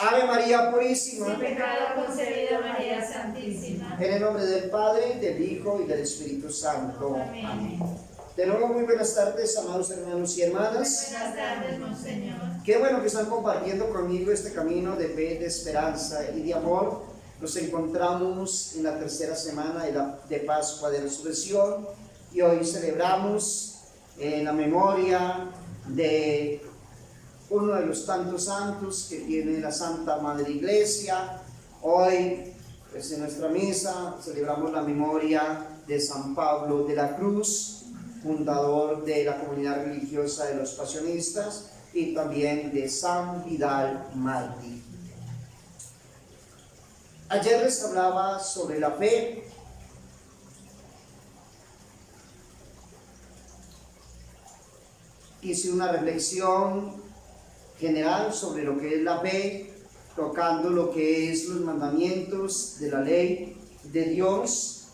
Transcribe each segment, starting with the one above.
Ave María Purísima. Sin pecado concebida María Santísima. En el nombre del Padre, del Hijo y del Espíritu Santo. Amén. De nuevo, muy buenas tardes, amados hermanos y hermanas. Buenas tardes, Monseñor. Qué bueno que están compartiendo conmigo este camino de fe, de esperanza y de amor. Nos encontramos en la tercera semana de Pascua de Resurrección y hoy celebramos la memoria de uno de los tantos santos que tiene la Santa Madre Iglesia. Hoy, pues, en nuestra misa celebramos la memoria de San Pablo de la Cruz, fundador de la comunidad religiosa de los pasionistas, y también de San Vidal Mártir. Ayer les hablaba sobre la fe. Hice una reflexión general sobre lo que es la fe, tocando lo que es los mandamientos de la ley de Dios,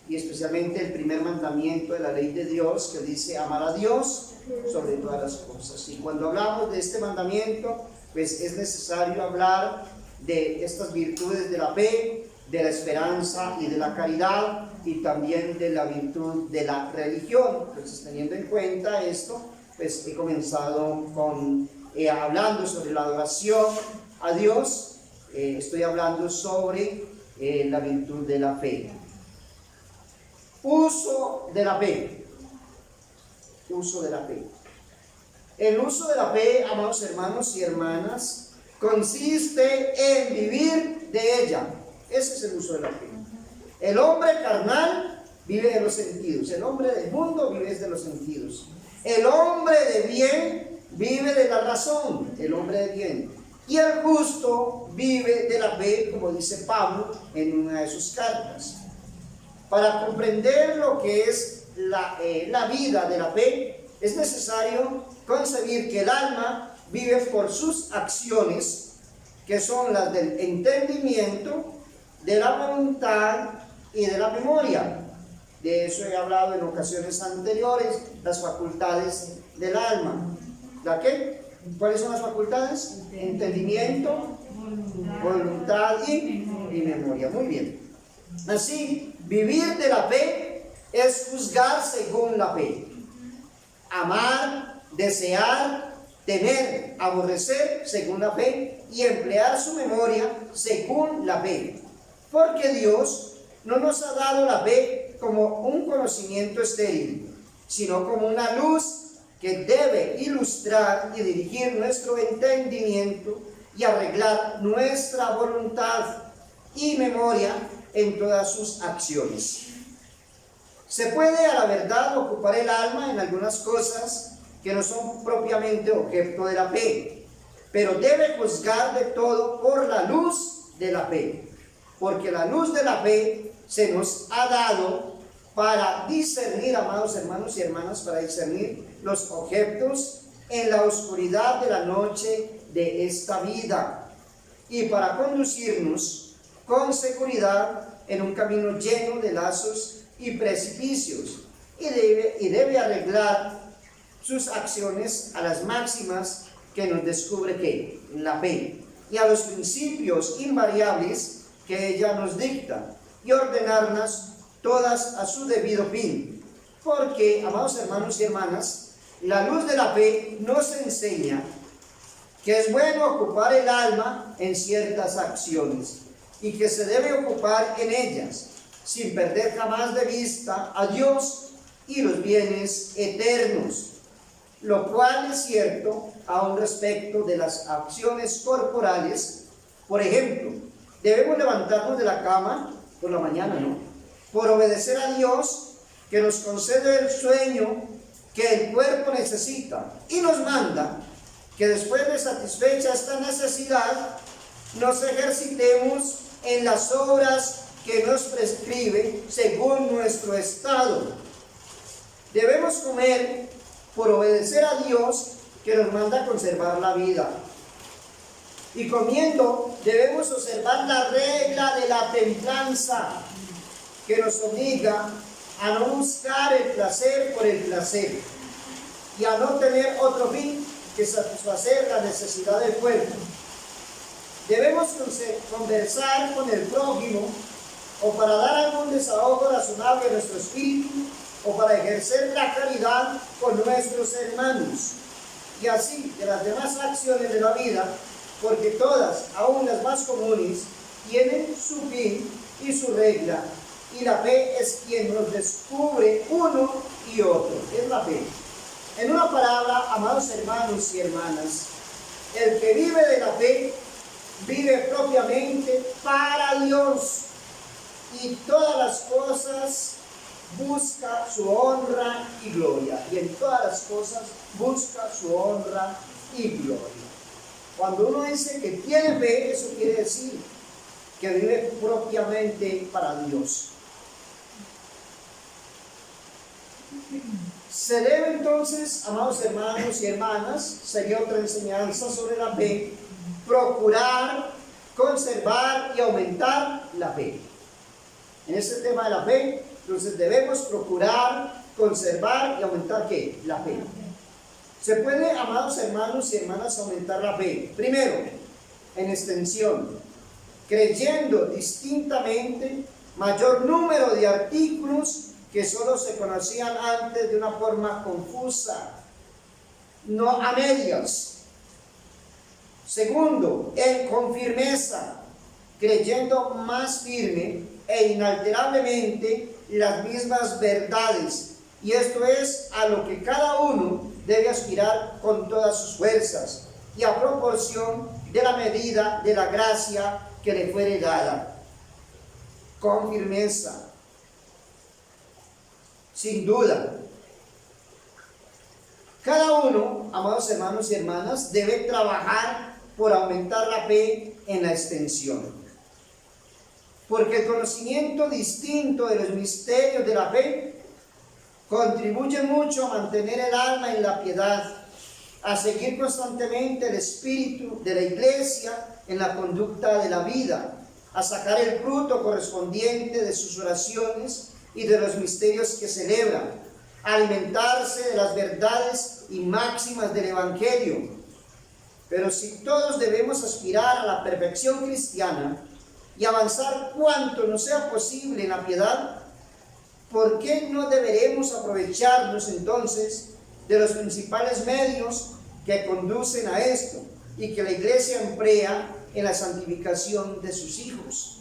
y especialmente el primer mandamiento de la ley de Dios, que dice amar a Dios sobre todas las cosas. Y cuando hablamos de este mandamiento, pues es necesario hablar de estas virtudes de la fe, de la esperanza y de la caridad, y también de la virtud de la religión. Entonces, teniendo en cuenta esto, pues he comenzado hablando sobre la adoración a Dios. Estoy hablando sobre la virtud de la fe. Uso de la fe. Uso de la fe. El uso de la fe, amados hermanos y hermanas, consiste en vivir de ella. Ese es el uso de la fe. El hombre carnal vive de los sentidos. El hombre del mundo vive de los sentidos. El hombre de bien vive de la razón. El hombre de bien. Y el justo vive de la fe, como dice Pablo en una de sus cartas. Para comprender lo que es la vida de la fe, es necesario concebir que el alma vive por sus acciones, que son las del entendimiento, de la voluntad y de la memoria. De eso he hablado en ocasiones anteriores, las facultades del alma. ¿La qué? ¿Cuáles son las facultades? Entendimiento, voluntad y memoria. Muy bien. Así, vivir de la fe es juzgar según la fe. Amar, desear, temer, aborrecer según la fe y emplear su memoria según la fe. Porque Dios no nos ha dado la fe como un conocimiento estéril, sino como una luz que debe ilustrar y dirigir nuestro entendimiento y arreglar nuestra voluntad y memoria en todas sus acciones. Se puede a la verdad ocupar el alma en algunas cosas que no son propiamente objeto de la fe, pero debe juzgar de todo por la luz de la fe, porque la luz de la fe se nos ha dado para discernir, amados hermanos y hermanas, para discernir los objetos en la oscuridad de la noche de esta vida y para conducirnos con seguridad en un camino lleno de lazos y precipicios, y debe arreglar sus acciones a las máximas que nos descubre que la fe y a los principios invariables que ella nos dicta y ordenarlas todas a su debido fin. Porque, amados hermanos y hermanas, la luz de la fe nos enseña que es bueno ocupar el alma en ciertas acciones y que se debe ocupar en ellas sin perder jamás de vista a Dios y los bienes eternos, lo cual es cierto aún respecto de las acciones corporales. Por ejemplo, debemos levantarnos de la cama por la mañana, ¿no?, por obedecer a Dios, que nos concede el sueño que el cuerpo necesita y nos manda que después de satisfecha esta necesidad nos ejercitemos en las obras que nos prescribe según nuestro estado. Debemos comer por obedecer a Dios, que nos manda a conservar la vida. Y comiendo debemos observar la regla de la templanza, que nos obliga a no buscar el placer por el placer y a no tener otro fin que satisfacer la necesidad del cuerpo. Debemos debemos conversar con el prójimo, o para dar algún desahogo razonable a nuestro espíritu, o para ejercer la caridad con nuestros hermanos. Y así de las demás acciones de la vida, porque todas, aun las más comunes, tienen su fin y su regla, y la fe es quien nos descubre uno y otro. Es la fe. En una palabra, amados hermanos y hermanas, el que vive de la fe vive propiamente para Dios, y todas las cosas busca su honra y gloria, y en todas las cosas busca su honra y gloria. Cuando uno dice que tiene fe, eso quiere decir que vive propiamente para Dios. Se debe entonces, amados hermanos y hermanas, sería otra enseñanza sobre la fe, procurar, conservar y aumentar la fe. En este tema de la fe, entonces debemos procurar, conservar y aumentar ¿qué? La fe. Se puede, amados hermanos y hermanas, aumentar la fe. Primero, en extensión, creyendo distintamente mayor número de artículos que solo se conocían antes de una forma confusa, no a medias. Segundo, con firmeza, creyendo más firme e inalterablemente las mismas verdades. Y esto es a lo que cada uno debe aspirar con todas sus fuerzas y a proporción de la medida de la gracia que le fuere dada. Con firmeza, sin duda. Cada uno, amados hermanos y hermanas, debe trabajar por aumentar la fe en la extensión. Porque el conocimiento distinto de los misterios de la fe contribuye mucho a mantener el alma en la piedad, a seguir constantemente el espíritu de la iglesia en la conducta de la vida, a sacar el fruto correspondiente de sus oraciones y de los misterios que celebran, a alimentarse de las verdades y máximas del Evangelio. Pero si todos debemos aspirar a la perfección cristiana y avanzar cuanto nos sea posible en la piedad, ¿por qué no deberemos aprovecharnos entonces de los principales medios que conducen a esto y que la iglesia emplea en la santificación de sus hijos?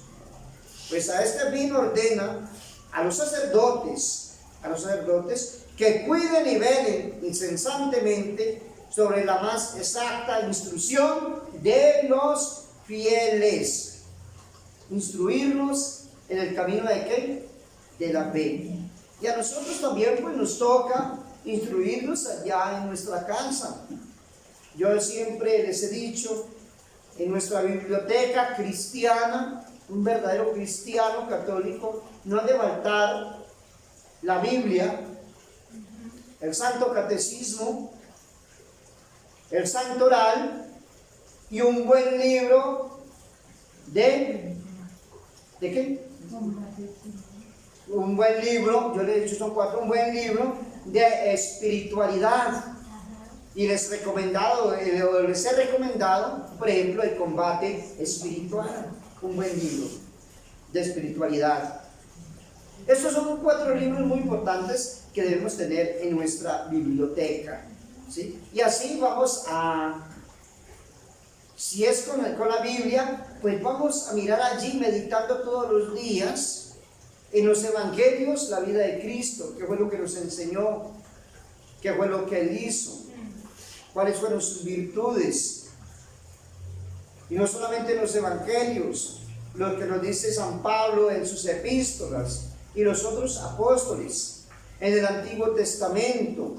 Pues a este fin ordena a los sacerdotes que cuiden y velen incesantemente sobre la más exacta instrucción de los fieles. Instruirnos en el camino de ¿qué? De la fe. Y a nosotros también pues nos toca instruirnos allá en nuestra casa. Yo siempre les he dicho, en nuestra biblioteca cristiana, un verdadero cristiano católico no ha de faltar la Biblia, el Santo Catecismo, el Santo Oral y un buen libro ¿de qué? Un buen libro, yo les he dicho son 4, un buen libro de espiritualidad. Y les he recomendado, por ejemplo, El Combate Espiritual, un buen libro de espiritualidad. Estos son 4 libros muy importantes que debemos tener en nuestra biblioteca, ¿sí? Y así vamos a, si es con la Biblia, pues vamos a mirar allí meditando todos los días en los evangelios la vida de Cristo, qué fue lo que nos enseñó, qué fue lo que Él hizo, cuáles fueron sus virtudes. Y no solamente en los evangelios, lo que nos dice San Pablo en sus epístolas y los otros apóstoles en el Antiguo Testamento,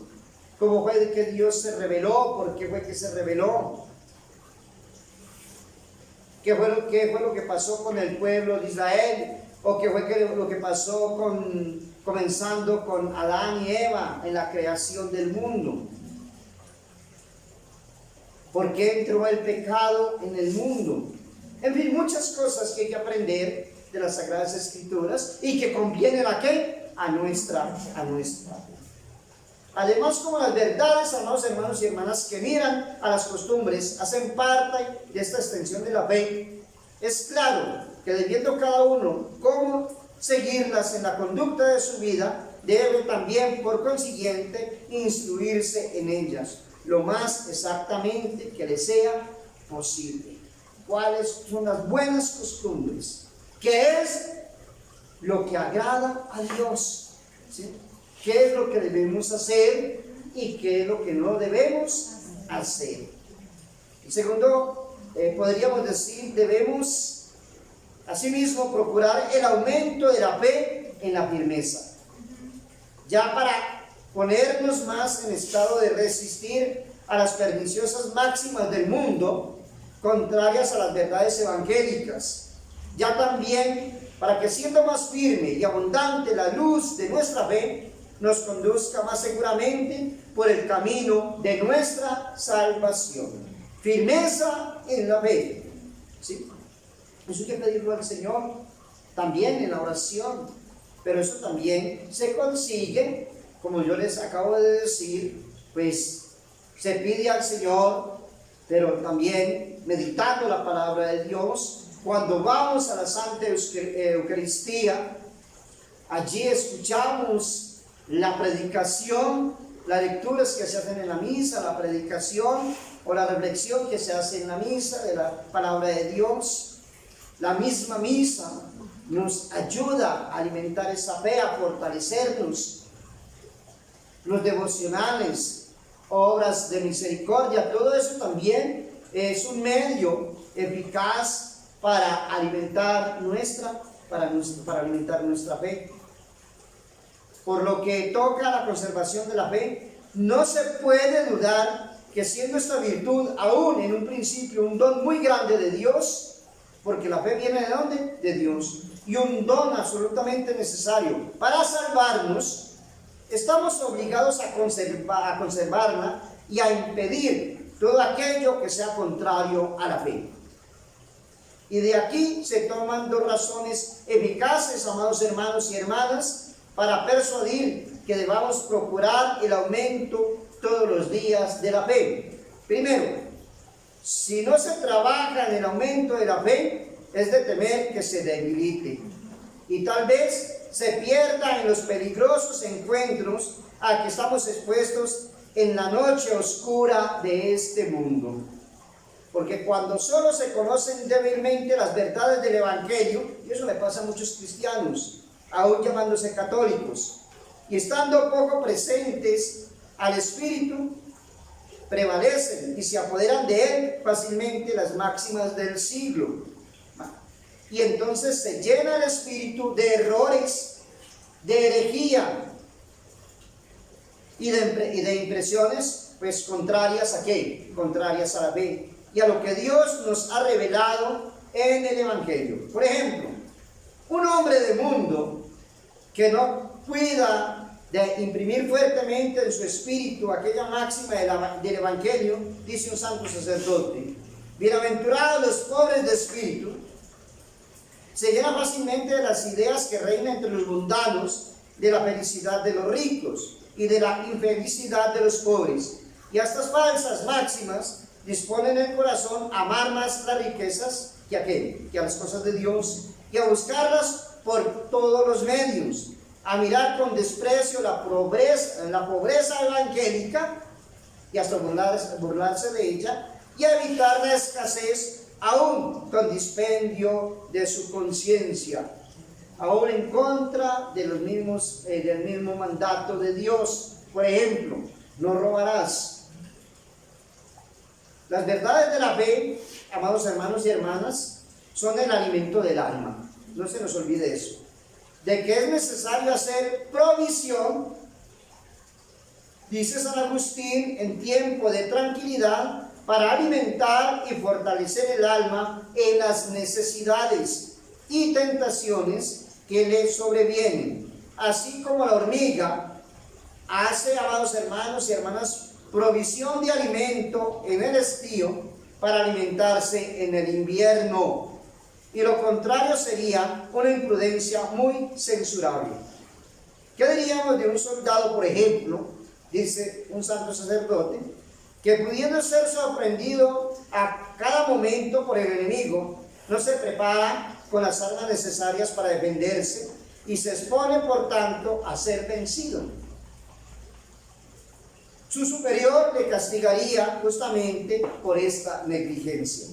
cómo fue que Dios se reveló, por qué fue que se reveló, qué fue lo que pasó con el pueblo de Israel, o qué fue lo que pasó comenzando con Adán y Eva en la creación del mundo. ¿Por qué entró el pecado en el mundo? En fin, muchas cosas que hay que aprender de las Sagradas Escrituras y que convienen ¿a qué? A nuestra. Además, como las verdades, amados hermanos y hermanas, que miran a las costumbres, hacen parte de esta extensión de la fe, Es claro que debiendo cada uno cómo seguirlas en la conducta de su vida, debe también, por consiguiente, instruirse en ellas, lo más exactamente que le sea posible. ¿Cuáles son las buenas costumbres? ¿Qué es lo que agrada a Dios? ¿Sí? ¿Qué es lo que debemos hacer y qué es lo que no debemos hacer? Y segundo, podríamos decir, debemos asimismo procurar el aumento de la fe en la firmeza, ya para ponernos más en estado de resistir a las perniciosas máximas del mundo, contrarias a las verdades evangélicas, ya también para que, siendo más firme y abundante la luz de nuestra fe, nos conduzca más seguramente por el camino de nuestra salvación. Firmeza en la fe, ¿sí? Eso hay que pedirlo al Señor, también en la oración, pero eso también se consigue, como yo les acabo de decir, pues se pide al Señor, pero también meditando la palabra de Dios. Cuando vamos a la Santa Eucaristía, allí escuchamos la predicación, las lecturas que se hacen en la misa, la predicación o la reflexión que se hace en la misa de la palabra de Dios. La misma misa nos ayuda a alimentar esa fe, a fortalecernos. Los devocionales, obras de misericordia, todo eso también es un medio eficaz para alimentar nuestra fe. Por lo que toca a la conservación de la fe, no se puede dudar que, siendo esta virtud aún en un principio un don muy grande de Dios, porque la fe viene ¿de dónde? De Dios, y un don absolutamente necesario para salvarnos, estamos obligados a conservarla y a impedir todo aquello que sea contrario a la fe. Y de aquí se toman dos razones eficaces, amados hermanos y hermanas, para persuadir que debamos procurar el aumento todos los días de la fe. Primero, si no se trabaja en el aumento de la fe, es de temer que se debilite y tal vez se pierda en los peligrosos encuentros a que estamos expuestos en la noche oscura de este mundo. Porque cuando solo se conocen débilmente las verdades del Evangelio, y eso le pasa a muchos cristianos, aún llamándose católicos, y estando poco presentes al Espíritu, prevalecen y se apoderan de él fácilmente las máximas del siglo. Y entonces se llena el Espíritu de errores, de herejía y de impresiones, pues contrarias ¿a qué? Contrarias a la fe y a lo que Dios nos ha revelado en el Evangelio. Por ejemplo, un hombre de mundo que no cuida de imprimir fuertemente en su espíritu aquella máxima del Evangelio, dice un santo sacerdote: bienaventurados los pobres de espíritu. Se llena fácilmente de las ideas que reinan entre los mundanos, de la felicidad de los ricos y de la infelicidad de los pobres. Y a estas falsas máximas disponen el corazón a amar más las riquezas que a las cosas de Dios, y a buscarlas por todos los medios, a mirar con desprecio la pobreza evangélica y hasta burlarse de ella, y a evitar la escasez aún con dispendio de su conciencia, aún en contra de del mismo mandato de Dios. Por ejemplo, no robarás. Las verdades de la fe, amados hermanos y hermanas, son el alimento del alma. No se nos olvide eso. De que es necesario hacer provisión, dice San Agustín, en tiempo de tranquilidad, para alimentar y fortalecer el alma en las necesidades y tentaciones que le sobrevienen. Así como la hormiga hace, amados hermanos y hermanas, provisión de alimento en el estío para alimentarse en el invierno. Y lo contrario sería una imprudencia muy censurable. ¿Qué diríamos de un soldado, por ejemplo, dice un santo sacerdote, que pudiendo ser sorprendido a cada momento por el enemigo, no se prepara con las armas necesarias para defenderse y se expone, por tanto, a ser vencido. Su superior le castigaría justamente por esta negligencia.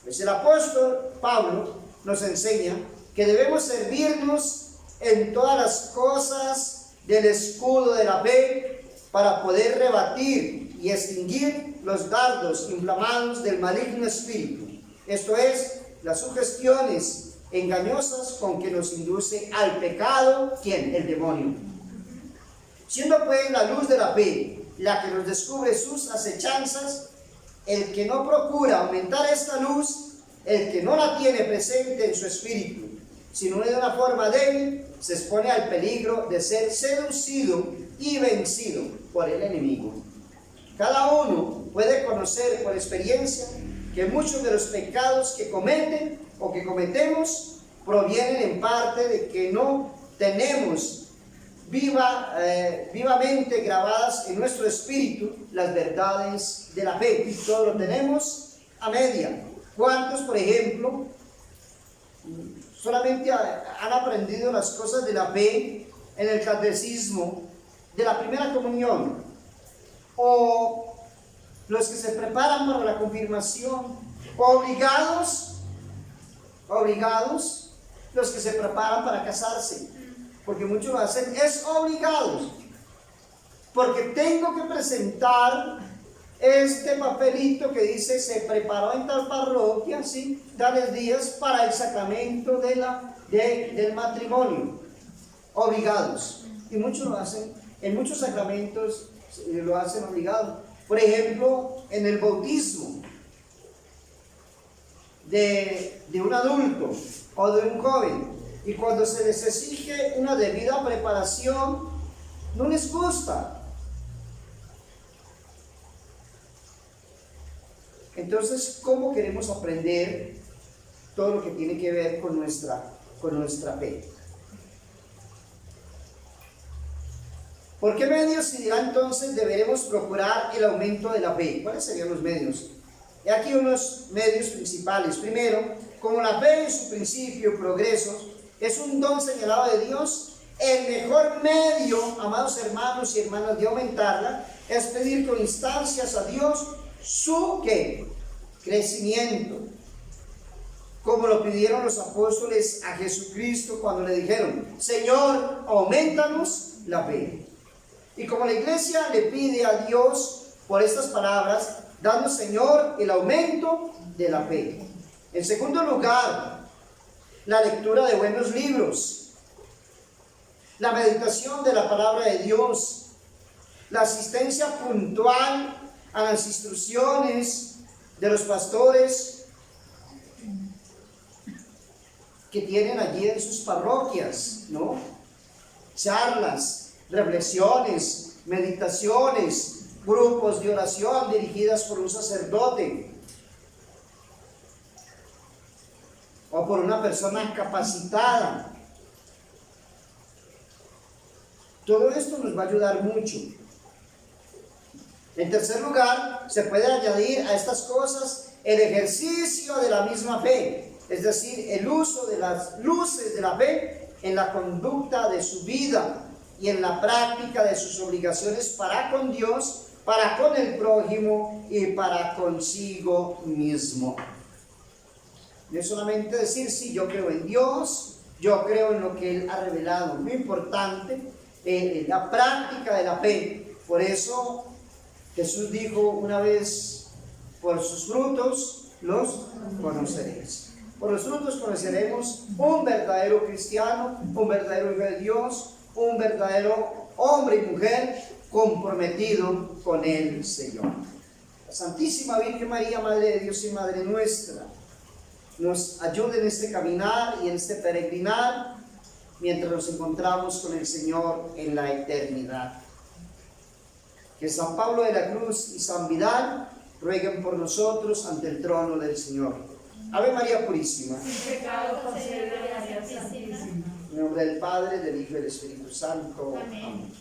Pues el apóstol Pablo nos enseña que debemos servirnos en todas las cosas del escudo de la fe para poder rebatir y extinguir los dardos inflamados del maligno espíritu. Esto es, las sugestiones engañosas con que nos induce al pecado, ¿quién? El demonio. Siendo pues la luz de la fe la que nos descubre sus acechanzas, el que no procura aumentar esta luz, el que no la tiene presente en su espíritu, sino de una forma débil, se expone al peligro de ser seducido y vencido por el enemigo. Cada uno puede conocer por experiencia que muchos de los pecados que cometen o que cometemos provienen en parte de que no tenemos vivamente grabadas en nuestro espíritu las verdades de la fe. Todo lo tenemos a media. ¿Cuántos, por ejemplo, solamente han aprendido las cosas de la fe en el catecismo de la primera comunión? O los que se preparan para la confirmación, obligados, los que se preparan para casarse. Porque muchos lo hacen, es obligados, porque tengo que presentar este papelito que dice se preparó en tal parroquia, ¿sí? Tales días para el sacramento del matrimonio, obligados. Y muchos lo hacen, en muchos sacramentos lo hacen obligados. Por ejemplo, en el bautismo de un adulto o de un joven. Y cuando se les exige una debida preparación, no les gusta. Entonces, ¿cómo queremos aprender todo lo que tiene que ver con nuestra fe? ¿Por qué medios, se dirá entonces, deberemos procurar el aumento de la fe? ¿Cuáles serían los medios? He aquí unos medios principales. Primero, como la fe en su principio y progreso es un don señalado de Dios, el mejor medio, amados hermanos y hermanas, de aumentarla es pedir con instancias a Dios su ¿qué? Crecimiento, como lo pidieron los apóstoles a Jesucristo cuando le dijeron: Señor, aumentanos la fe. Y como la iglesia le pide a Dios por estas palabras, danos, Señor, el aumento de la fe. En segundo lugar, la lectura de buenos libros, la meditación de la palabra de Dios, la asistencia puntual a las instrucciones de los pastores que tienen allí en sus parroquias, ¿no? Charlas, reflexiones, meditaciones, grupos de oración dirigidas por un sacerdote o por una persona capacitada. Todo esto nos va a ayudar mucho. En tercer lugar, se puede añadir a estas cosas el ejercicio de la misma fe, es decir, el uso de las luces de la fe en la conducta de su vida y en la práctica de sus obligaciones para con Dios, para con el prójimo y para consigo mismo. No es solamente decir, sí, yo creo en Dios, yo creo en lo que Él ha revelado. Muy importante, la práctica de la fe. Por eso Jesús dijo una vez: por sus frutos los conoceréis. Por los frutos conoceremos un verdadero cristiano, un verdadero hijo de Dios, un verdadero hombre y mujer comprometido con el Señor. La Santísima Virgen María, Madre de Dios y Madre nuestra, nos ayude en este caminar y en este peregrinar mientras nos encontramos con el Señor en la eternidad. Que San Pablo de la Cruz y San Vidal rueguen por nosotros ante el trono del Señor. Ave María Purísima. Sin pecado concebida María Santísima. En nombre del Padre, del Hijo y del Espíritu Santo. Amén.